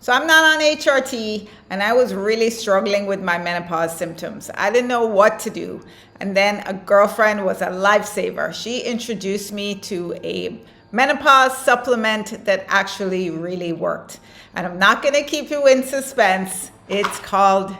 So I'm not on HRT, and I was really struggling with my menopause symptoms. I didn't know what to do. And then a girlfriend was a lifesaver. She introduced me to a menopause supplement that actually really worked. And I'm not going to keep you in suspense. It's called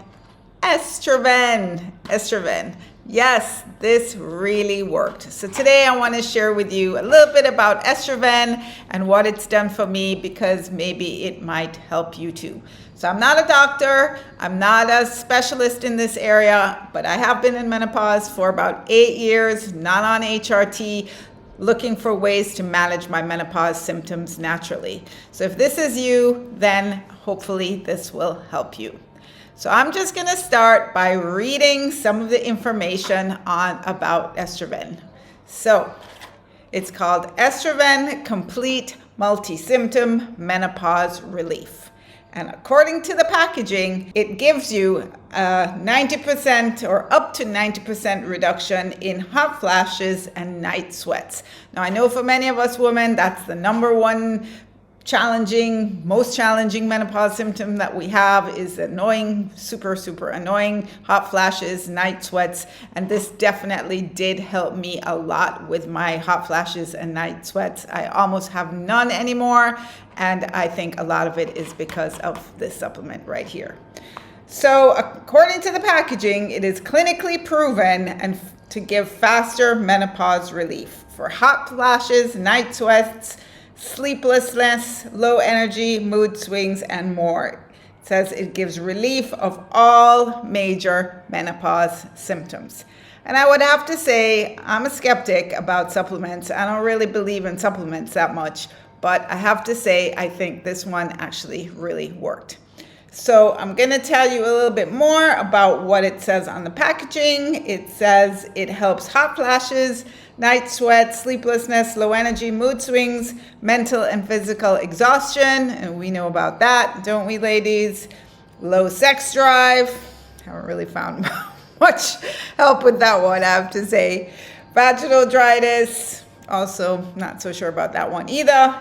Estroven. Estroven. Yes, this really worked. So today I want to share with you a little bit about Estroven and what it's done for me, because maybe it might help you too. So I'm not a doctor, I'm not a specialist in this area, but I have been in menopause for about 8 years, not on HRT, looking for ways to manage my menopause symptoms naturally. So if this is you, then hopefully this will help you. So I'm just going to start by reading some of the information about Estroven. So it's called Estroven Complete Multi-Symptom Menopause Relief. And according to the packaging, it gives you a 90% or up to 90% reduction in hot flashes and night sweats. Now, I know for many of us women, that's the number one most challenging menopause symptom that we have is annoying, super annoying hot flashes, night sweats. And this definitely did help me a lot with my hot flashes and night sweats. I almost have none anymore. And I think a lot of it is because of this supplement right here. So according to the packaging, it is clinically proven and to give faster menopause relief for hot flashes, night sweats, sleeplessness, low energy, mood swings, and more. It says it gives relief of all major menopause symptoms. And I would have to say, I'm a skeptic about supplements. I don't really believe in supplements that much, but I have to say, I think this one actually really worked. So I'm going to tell you a little bit more about what it says on the packaging. It says it helps hot flashes, night sweats, sleeplessness, low energy, mood swings, mental and physical exhaustion. And we know about that, don't we, ladies? Low sex drive. Haven't really found much help with that one, I have to say. Vaginal dryness. Also, not so sure about that one either.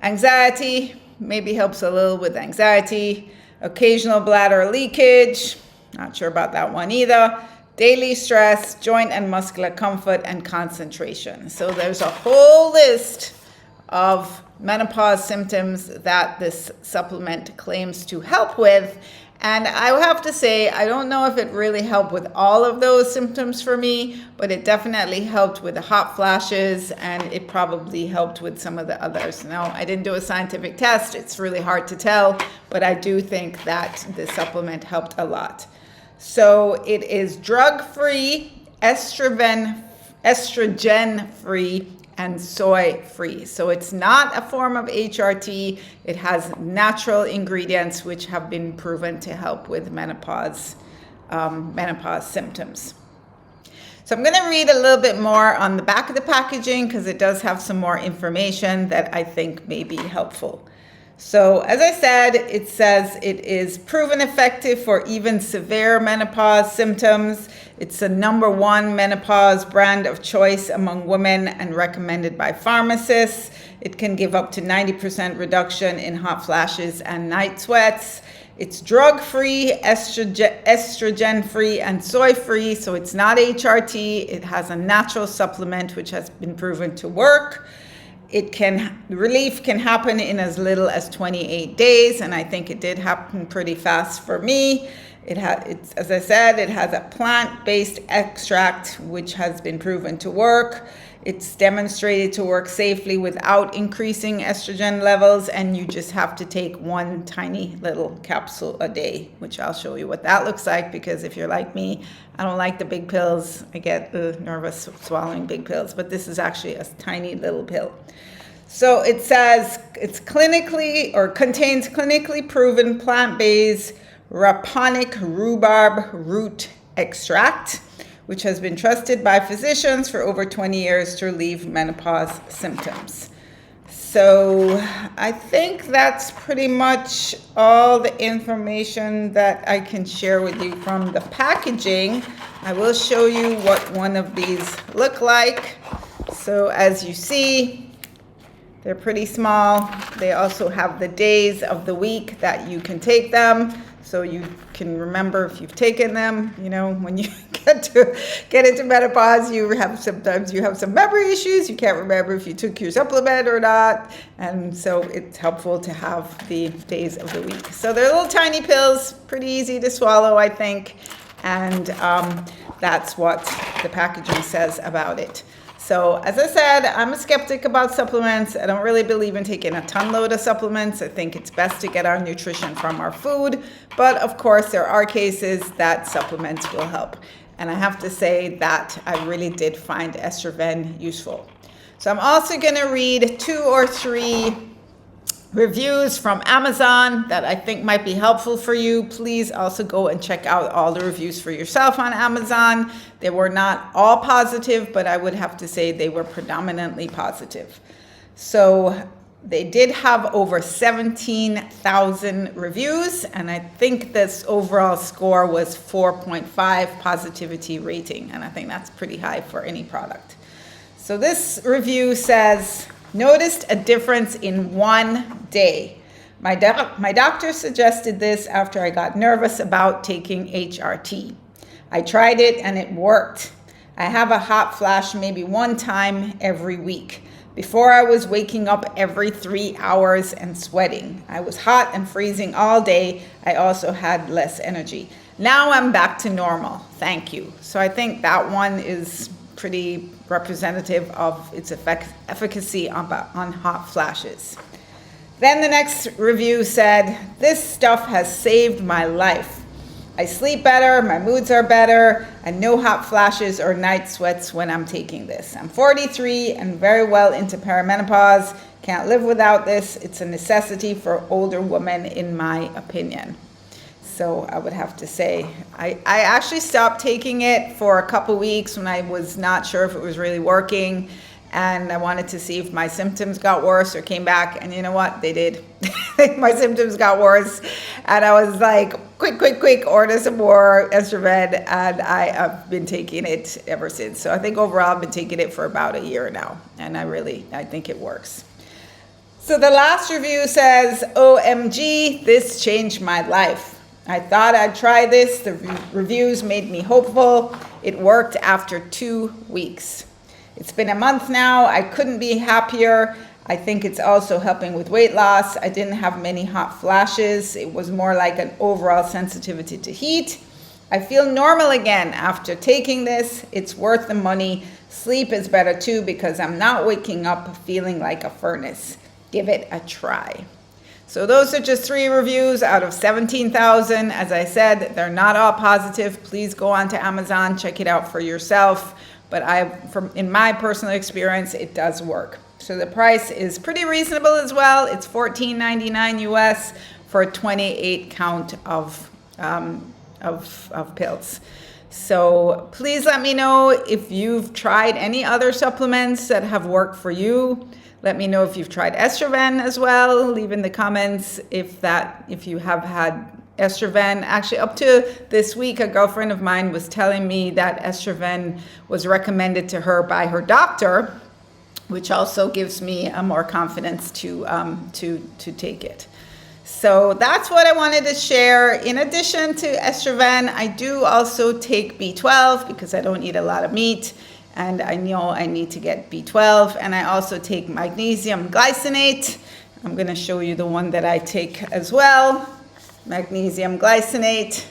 Anxiety. Maybe helps a little with anxiety. Occasional bladder leakage, not sure about that one either. Daily stress, joint and muscular comfort, and concentration. So there's a whole list of menopause symptoms that this supplement claims to help with. And I have to say, I don't know if it really helped with all of those symptoms for me, but it definitely helped with the hot flashes, and it probably helped with some of the others. Now, I didn't do a scientific test. It's really hard to tell, but I do think that this supplement helped a lot. So it is drug-free, estrogen-free, and soy-free. So it's not a form of HRT. It has natural ingredients which have been proven to help with menopause symptoms. So I'm going to read a little bit more on the back of the packaging because it does have some more information that I think may be helpful. So as I said, it says it is proven effective for even severe menopause symptoms. It's the #1 menopause brand of choice among women and recommended by pharmacists. It can give up to 90% reduction in hot flashes and night sweats. It's drug-free, estrogen-free, and soy-free, so it's not HRT. It has a natural supplement which has been proven to work. Relief can happen in as little as 28 days, and I think it did happen pretty fast for me. As I said, it has a plant-based extract which has been proven to work. It's demonstrated to work safely without increasing estrogen levels, and you just have to take one tiny little capsule a day, which I'll show you what that looks like, because if you're like me, I don't like the big pills. I get nervous swallowing big pills, but this is actually a tiny little pill. So it says it's contains clinically proven plant-based raponic rhubarb root extract, which has been trusted by physicians for over 20 years to relieve menopause symptoms. So I think that's pretty much all the information that I can share with you from the packaging. I will show you what one of these look like. So as you see, They're pretty small. They also have the days of the week that you can take them, so you can remember if you've taken them. You know, when you get into menopause, sometimes you have some memory issues. You can't remember if you took your supplement or not, and so it's helpful to have the days of the week. So they're little tiny pills, pretty easy to swallow, I think, and that's what the packaging says about it. So as I said, I'm a skeptic about supplements. I don't really believe in taking a ton load of supplements. I think it's best to get our nutrition from our food. But of course, there are cases that supplements will help. And I have to say that I really did find Estroven useful. So I'm also going to read 2 or 3 reviews from Amazon that I think might be helpful for you. Please also go and check out all the reviews for yourself on Amazon. They were not all positive, but I would have to say they were predominantly positive. So they did have over 17,000 reviews, and I think this overall score was 4.5 positivity rating, and I think that's pretty high for any product. So this review says, noticed a difference in 1 day. My doctor suggested this after I got nervous about taking HRT. I tried it and it worked. I have a hot flash maybe 1 time every week. Before I was waking up every 3 hours and sweating. I was hot and freezing all day. I also had less energy. Now I'm back to normal. Thank you. So I think that one is pretty representative of its efficacy on hot flashes. Then the next review said, this stuff has saved my life. I sleep better, my moods are better, and no hot flashes or night sweats when I'm taking this. I'm 43 and very well into perimenopause. Can't live without this. It's a necessity for older women, in my opinion. So I would have to say, I actually stopped taking it for a couple weeks when I was not sure if it was really working. And I wanted to see if my symptoms got worse or came back. And you know what? They did. My symptoms got worse. And I was like, quick, order some more Estroven. And I have been taking it ever since. So I think overall I've been taking it for about a year now. And I think it works. So the last review says, OMG, this changed my life. I thought I'd try this. The reviews made me hopeful. It worked after 2 weeks. It's been a month now. I couldn't be happier. I think it's also helping with weight loss. I didn't have many hot flashes. It was more like an overall sensitivity to heat. I feel normal again after taking this. It's worth the money. Sleep is better too because I'm not waking up feeling like a furnace. Give it a try. So those are just 3 reviews out of 17,000. As I said, they're not all positive. Please go onto Amazon, check it out for yourself. But in my personal experience, it does work. So the price is pretty reasonable as well. It's $14.99 US for a 28 count of pills. So please let me know if you've tried any other supplements that have worked for you. Let me know if you've tried Estroven as well. Leave in the comments if you have had Estroven. Actually, up to this week, a girlfriend of mine was telling me that Estroven was recommended to her by her doctor, which also gives me more confidence to take it. So that's what I wanted to share. In addition to Estroven, I do also take B12 because I don't eat a lot of meat. And I know I need to get B12. And I also take Magnesium Glycinate. I'm going to show you the one that I take as well. Magnesium Glycinate,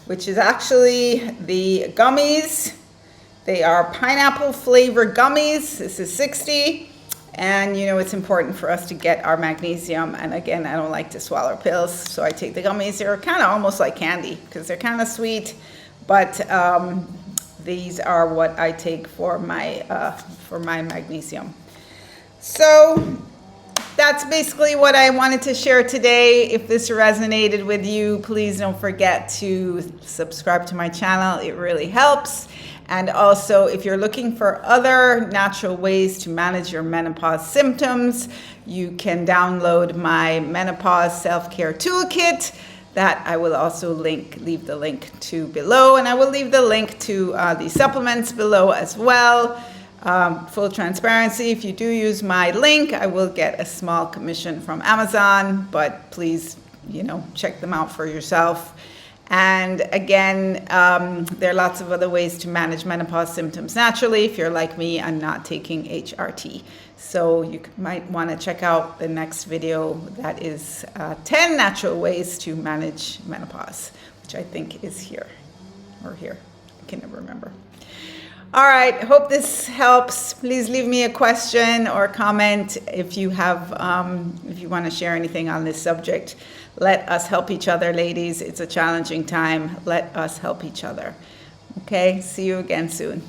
which is actually the gummies. They are pineapple flavored gummies. This is 60. And you know, it's important for us to get our magnesium. And again, I don't like to swallow pills, so I take the gummies. They're kind of almost like candy because they're kind of sweet. But these are what I take for my magnesium. So that's basically what I wanted to share today. If this resonated with you, please don't forget to subscribe to my channel. It really helps. And also, if you're looking for other natural ways to manage your menopause symptoms, you can download my Menopause Self-Care Toolkit that I will also leave the link to below. And I will leave the link to the supplements below as well. Full transparency, if you do use my link, I will get a small commission from Amazon, but please, check them out for yourself. And again, there are lots of other ways to manage menopause symptoms naturally if you're like me and not taking HRT. So you might want to check out the next video that is 10 natural ways to manage menopause, which I think is here or here. I can never remember. All right, hope this helps. Please leave me a question or comment if you have, if you want to share anything on this subject. Let us help each other, ladies. It's a challenging time. Let us help each other. Okay, see you again soon.